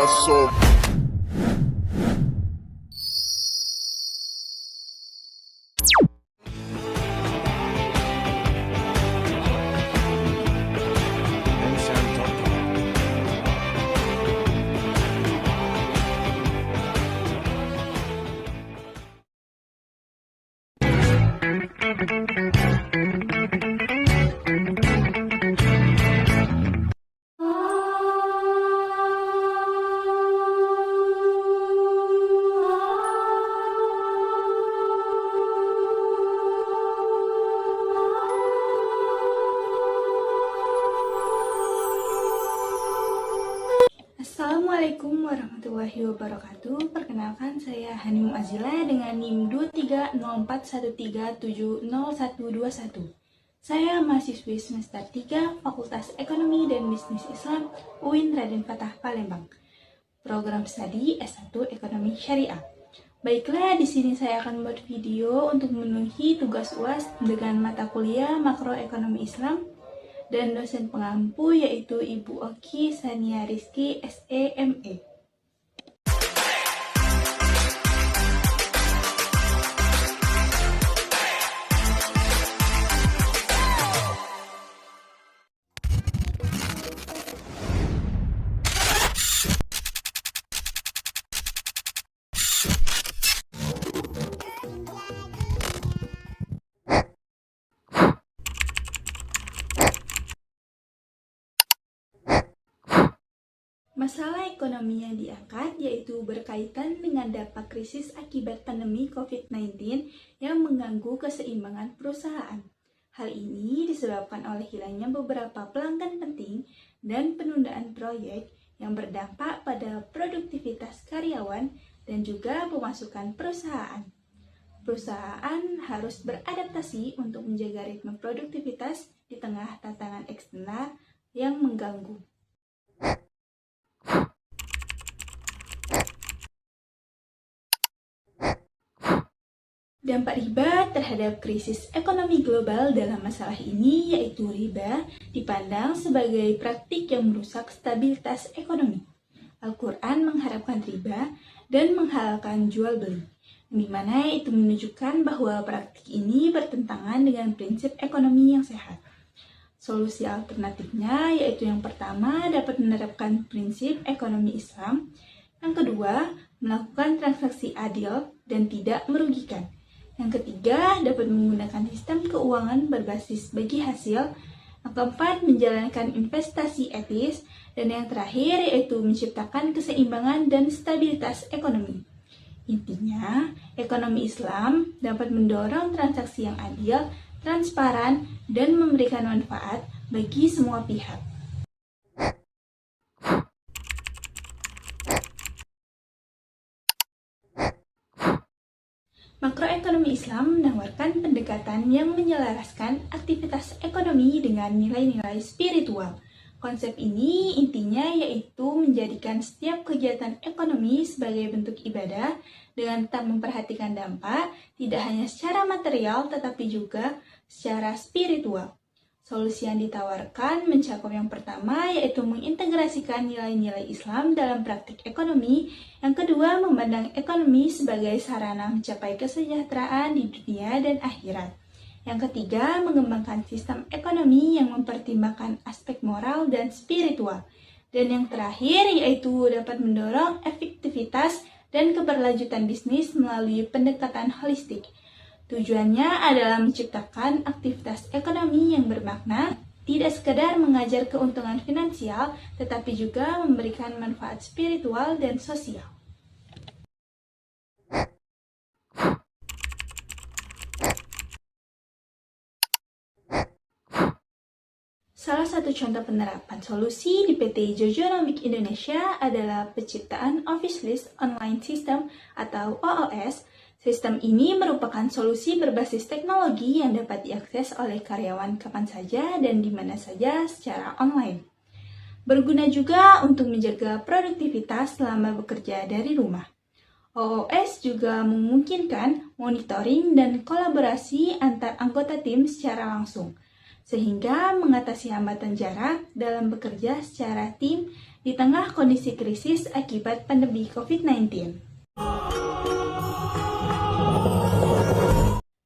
paso. Assalamualaikum warahmatullahi wabarakatuh. Perkenalkan, saya Hanim Azila dengan NIM 230413701121. Saya mahasiswi semester 3 Fakultas Ekonomi dan Bisnis Islam UIN Raden Fatah Palembang. Program studi S1 Ekonomi Syariah. Baiklah, di sini saya akan membuat video untuk memenuhi tugas UAS dengan mata kuliah Makroekonomi Islam dan dosen pengampu yaitu Ibu Oki Sania Rizky SEME. Masalah ekonomi yang diangkat yaitu berkaitan dengan dampak krisis akibat pandemi COVID-19 yang mengganggu keseimbangan perusahaan. Hal ini disebabkan oleh hilangnya beberapa pelanggan penting dan penundaan proyek yang berdampak pada produktivitas karyawan dan juga pemasukan perusahaan. Perusahaan harus beradaptasi untuk menjaga ritme produktivitas di tengah tantangan eksternal yang mengganggu. Dampak riba terhadap krisis ekonomi global dalam masalah ini yaitu riba dipandang sebagai praktik yang merusak stabilitas ekonomi. Al-Quran mengharapkan riba dan menghalalkan jual beli, di mana itu menunjukkan bahwa praktik ini bertentangan dengan prinsip ekonomi yang sehat. Solusi alternatifnya yaitu yang pertama dapat menerapkan prinsip ekonomi Islam, yang kedua melakukan transaksi adil dan tidak merugikan. Yang ketiga, dapat menggunakan sistem keuangan berbasis bagi hasil. Yang keempat, menjalankan investasi etis. Dan yang terakhir, yaitu menciptakan keseimbangan dan stabilitas ekonomi. Intinya, ekonomi Islam dapat mendorong transaksi yang adil, transparan, dan memberikan manfaat bagi semua pihak. Makroekonomi Islam menawarkan pendekatan yang menyelaraskan aktivitas ekonomi dengan nilai-nilai spiritual. Konsep ini intinya yaitu menjadikan setiap kegiatan ekonomi sebagai bentuk ibadah dengan tetap memperhatikan dampak tidak hanya secara material tetapi juga secara spiritual. Solusi yang ditawarkan mencakup yang pertama yaitu mengintegrasikan nilai-nilai Islam dalam praktik ekonomi. Yang kedua, memandang ekonomi sebagai sarana mencapai kesejahteraan di dunia dan akhirat. Yang ketiga, mengembangkan sistem ekonomi yang mempertimbangkan aspek moral dan spiritual. Dan yang terakhir yaitu dapat mendorong efektivitas dan keberlanjutan bisnis melalui pendekatan holistik. Tujuannya adalah menciptakan aktivitas ekonomi yang bermakna, tidak sekedar mengajar keuntungan finansial, tetapi juga memberikan manfaat spiritual dan sosial. Salah satu contoh penerapan solusi di PT Jojonomic Indonesia adalah penciptaan Office List Online System atau OOS. Sistem ini merupakan solusi berbasis teknologi yang dapat diakses oleh karyawan kapan saja dan di mana saja secara online. Berguna juga untuk menjaga produktivitas selama bekerja dari rumah. OOS juga memungkinkan monitoring dan kolaborasi antar anggota tim secara langsung. sehingga mengatasi hambatan jarak dalam bekerja secara tim di tengah kondisi krisis akibat pandemi COVID-19.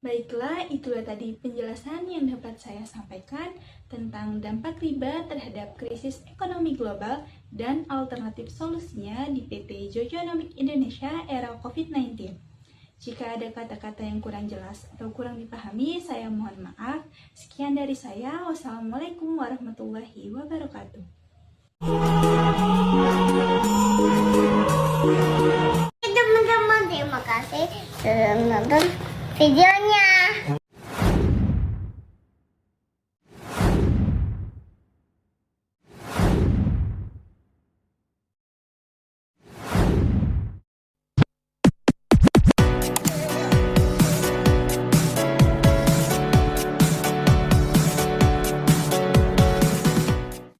Baiklah, itulah tadi penjelasan yang dapat saya sampaikan tentang dampak riba terhadap krisis ekonomi global dan alternatif solusinya di PT Jojonomic Indonesia era COVID-19. Jika ada kata-kata yang kurang jelas atau kurang dipahami, saya mohon maaf. Sekian dari saya. Wassalamualaikum warahmatullahi wabarakatuh. Teman-teman, terima kasih sudah menonton videonya.